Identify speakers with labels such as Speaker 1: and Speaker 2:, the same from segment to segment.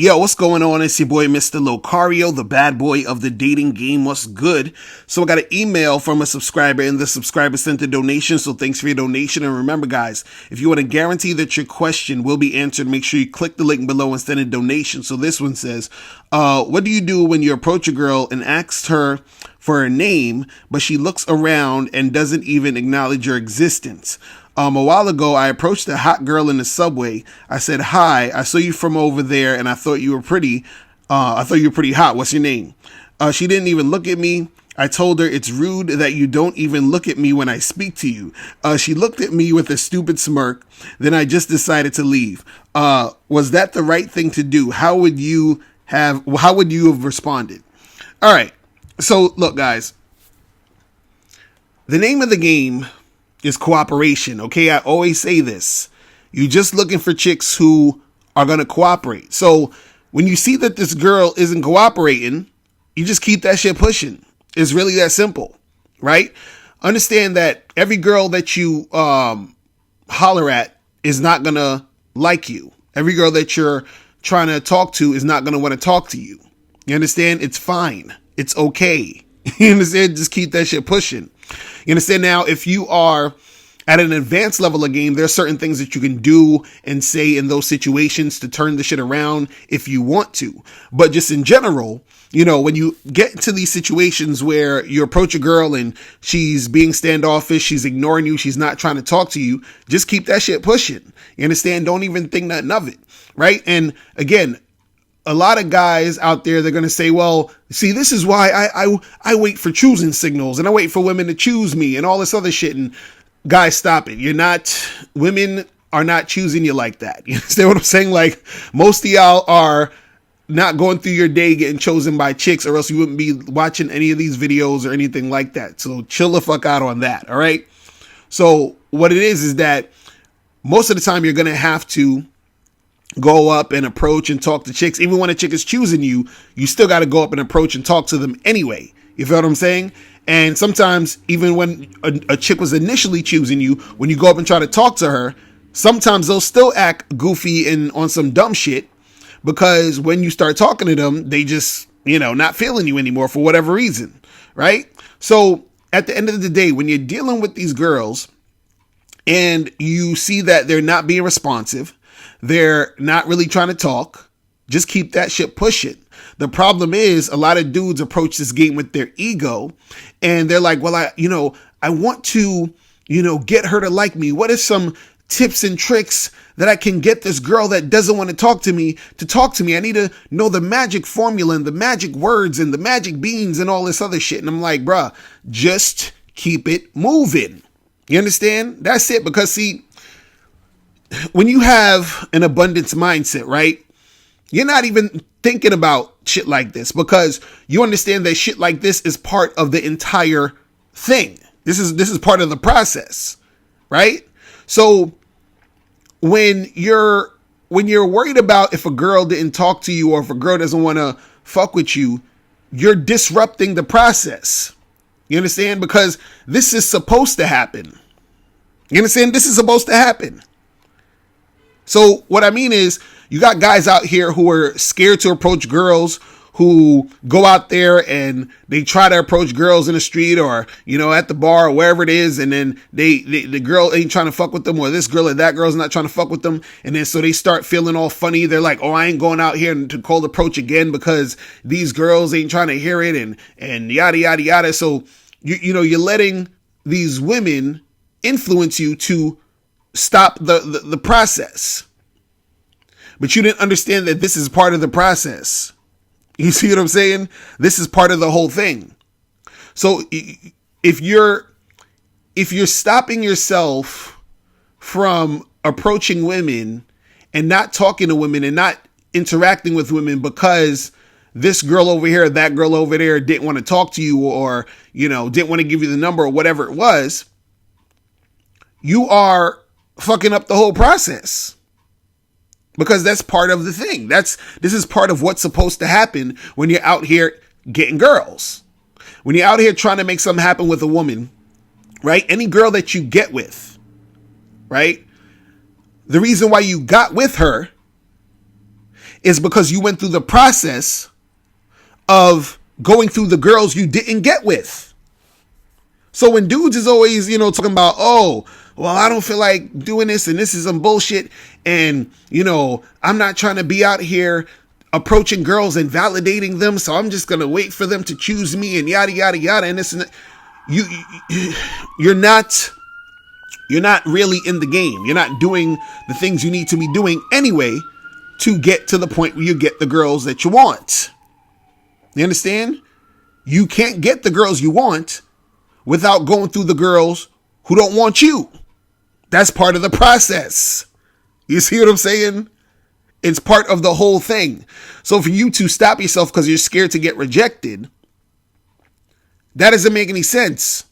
Speaker 1: Yo, what's going on? It's your boy, Mr. Locario, the bad boy of the dating game. What's good? So I got an email from a subscriber and the subscriber sent a donation. So thanks for your donation. And remember, guys, if you want to guarantee that your question will be answered, make sure you click the link below and send a donation. So this one says, what do you do when you approach a girl and ask her for her name, but she looks around and doesn't even acknowledge your existence? A while ago, I approached a hot girl in the subway. I said, "Hi, I saw you from over there and I thought you were pretty. I thought you were pretty hot. What's your name?" She didn't even look at me. I told her, "It's rude that you don't even look at me when I speak to you." She looked at me with a stupid smirk. Then I just decided to leave. Was that the right thing to do? How would you have responded? All right. So look, guys, the name of the game is cooperation. Okay. I always say this. You're just looking for chicks who are going to cooperate. So when you see that this girl isn't cooperating, you just keep that shit pushing. It's really that simple, right? Understand that every girl that you holler at is not going to like you. Every girl that you're trying to talk to is not going to want to talk to you. You understand? It's fine. It's okay. You understand? Just keep that shit pushing. You understand? Now, if you are at an advanced level of game, there are certain things that you can do and say in those situations to turn the shit around if you want to. But just in general, you know, when you get into these situations where you approach a girl and she's being standoffish, she's ignoring you, she's not trying to talk to you, just keep that shit pushing. You understand? Don't even think nothing of it. Right? And again, a lot of guys out there, they're going to say, well, see, this is why I wait for choosing signals and I wait for women to choose me and all this other shit. And guys, stop it. Women are not choosing you like that. You understand what I'm saying? Like, most of y'all are not going through your day getting chosen by chicks, or else you wouldn't be watching any of these videos or anything like that. So chill the fuck out on that. All right. So what it is that most of the time you're going to have to go up and approach and talk to chicks. Even when a chick is choosing you, you still got to go up and approach and talk to them anyway. You feel what I'm saying? And sometimes even when a chick was initially choosing you, when you go up and try to talk to her, sometimes they'll still act goofy and on some dumb shit, because when you start talking to them, they just, not feeling you anymore for whatever reason. Right? So at the end of the day, when you're dealing with these girls and you see that they're not being responsive, they're not really trying to talk, just keep that shit pushing. The problem is a lot of dudes approach this game with their ego and they're like, well, I want to, get her to like me. What are some tips and tricks that I can get this girl that doesn't want to talk to me? I need to know the magic formula and the magic words and the magic beans and all this other shit. And I'm like, bruh, just keep it moving. You understand? That's it. Because see, when you have an abundance mindset, right? You're not even thinking about shit like this because you understand that shit like this is part of the entire thing. This is part of the process, right? So when you're worried about if a girl didn't talk to you or if a girl doesn't want to fuck with you, you're disrupting the process. You understand? Because this is supposed to happen. You understand? This is supposed to happen. So what I mean is, you got guys out here who are scared to approach girls, who go out there and they try to approach girls in the street or, at the bar or wherever it is. And then the girl ain't trying to fuck with them, or this girl or that girl's not trying to fuck with them. And then so they start feeling all funny. They're like, oh, I ain't going out here to cold approach again because these girls ain't trying to hear it and yada, yada, yada. So, you're letting these women influence you to stop the process. But you didn't understand that this is part of the process. You see what I'm saying? This is part of the whole thing. So if you're stopping yourself from approaching women and not talking to women and not interacting with women because this girl over here, that girl over there didn't want to talk to you or, didn't want to give you the number or whatever it was, you are fucking up the whole process. Because that's part of the thing. This is part of what's supposed to happen when you're out here getting girls. When you're out here trying to make something happen with a woman, right? Any girl that you get with, right? The reason why you got with her is because you went through the process of going through the girls you didn't get with. So when dudes is always, talking about, oh, well, I don't feel like doing this and this is some bullshit. And, I'm not trying to be out here approaching girls and validating them. So I'm just going to wait for them to choose me and yada, yada, yada. And this and that. You're not really in the game. You're not doing the things you need to be doing anyway to get to the point where you get the girls that you want. You understand? You can't get the girls you want without going through the girls who don't want you. That's part of the process. You see what I'm saying? It's part of the whole thing. So for you to stop yourself because you're scared to get rejected, that doesn't make any sense.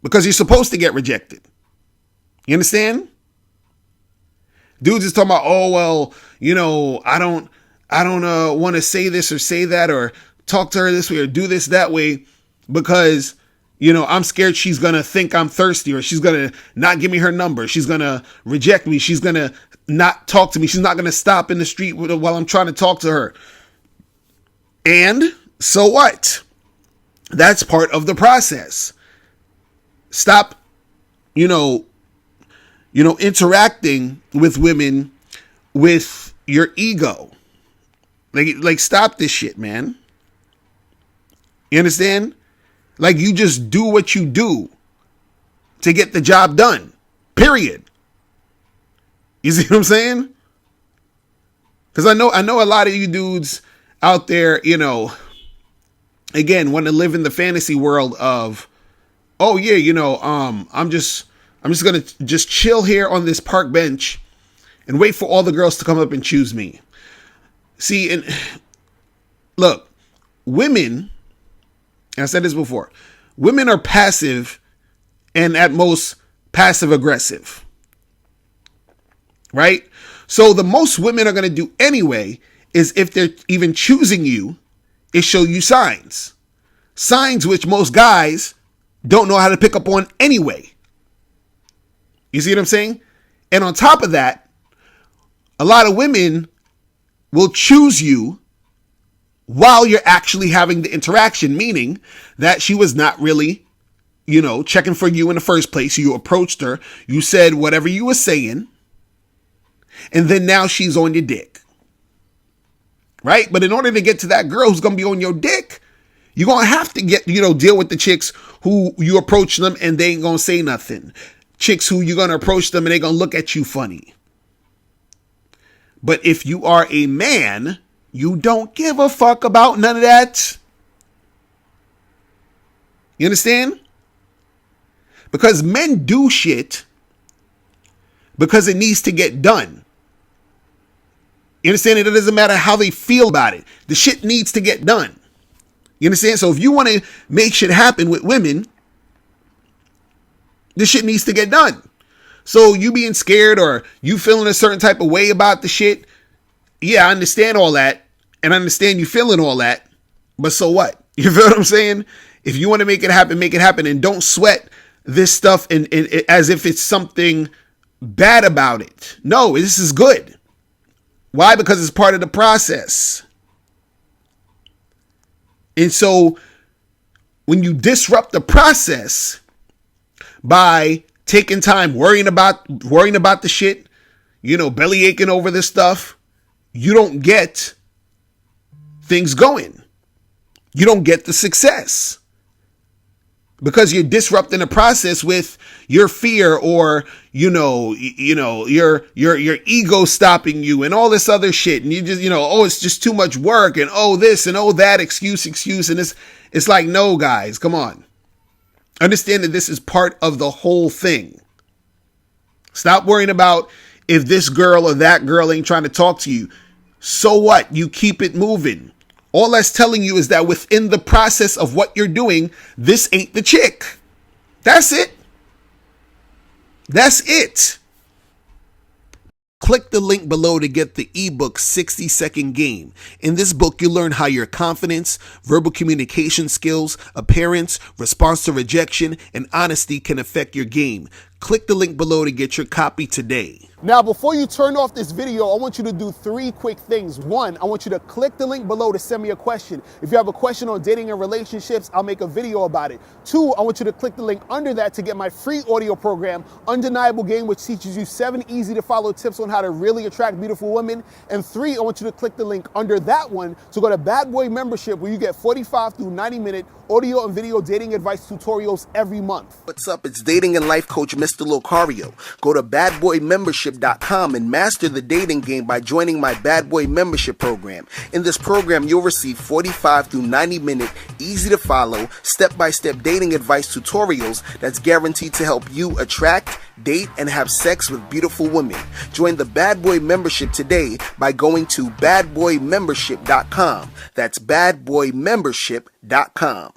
Speaker 1: Because you're supposed to get rejected. You understand? Dudes is talking about, oh, well, I don't want to say this or say that or talk to her this way or do this that way because, I'm scared she's going to think I'm thirsty or she's going to not give me her number. She's going to reject me. She's going to not talk to me. She's not going to stop in the street while I'm trying to talk to her. And so what? That's part of the process. Stop, interacting with women with your ego. Like stop this shit, man. You understand? Like you just do what you do to get the job done. Period. You see what I'm saying? Because I know a lot of you dudes out there, again, want to live in the fantasy world of, oh yeah, I'm just gonna just chill here on this park bench and wait for all the girls to come up and choose me. See, and look, women, and I said this before, women are passive and at most passive aggressive. Right? So the most women are going to do anyway is if they're even choosing you, is show you signs. Signs which most guys don't know how to pick up on anyway. You see what I'm saying? And on top of that, a lot of women will choose you while you're actually having the interaction, meaning that she was not really, checking for you in the first place. You approached her, you said whatever you were saying, and then now she's on your dick. Right? But in order to get to that girl who's going to be on your dick, you're going to have to deal with the chicks who you approach them and they ain't going to say nothing. Chicks who you're going to approach them and they're going to look at you funny. But if you are a man, you don't give a fuck about none of that. You understand? Because men do shit because it needs to get done. You understand? It doesn't matter how they feel about it. The shit needs to get done. You understand? So if you want to make shit happen with women, this shit needs to get done. So you being scared or you feeling a certain type of way about the shit, yeah, I understand all that. And I understand you feeling all that. But so what? You feel what I'm saying? If you want to make it happen, and don't sweat this stuff and as if it's something bad about it. No, this is good. Why? Because it's part of the process. And so when you disrupt the process by taking time worrying about the shit, belly aching over this stuff, you don't get things going. You don't get the success because you're disrupting the process with your fear or your ego stopping you and all this other shit. And you just it's just too much work and this and that excuse and it's like, no, guys, come on. Understand that this is part of the whole thing. Stop worrying about if this girl or that girl ain't trying to talk to you. So what? You keep it moving. All that's telling you is that within the process of what you're doing, this ain't the chick. That's it. That's it. Click the link below to get the ebook 60-Second Game. In this book, you learn how your confidence, verbal communication skills, appearance, response to rejection, and honesty can affect your game. Click the link below to get your copy today.
Speaker 2: Now, before you turn off this video, I want you to do 3 quick things. 1, I want you to click the link below to send me a question. If you have a question on dating and relationships, I'll make a video about it. 2, I want you to click the link under that to get my free audio program, Undeniable Game, which teaches you 7 easy to follow tips on how to really attract beautiful women. And 3, I want you to click the link under that one to go to Bad Boy Membership, where you get 45 through 90-minute audio and video dating advice tutorials every month.
Speaker 1: What's up? It's dating and life coach Mr. Locario. Go to badboymembership.com and master the dating game by joining my Bad Boy Membership program. In this program, you'll receive 45 through 90-minute, easy to follow, step-by-step dating advice tutorials that's guaranteed to help you attract, date, and have sex with beautiful women. Join the Bad Boy Membership today by going to badboymembership.com. That's badboymembership.com.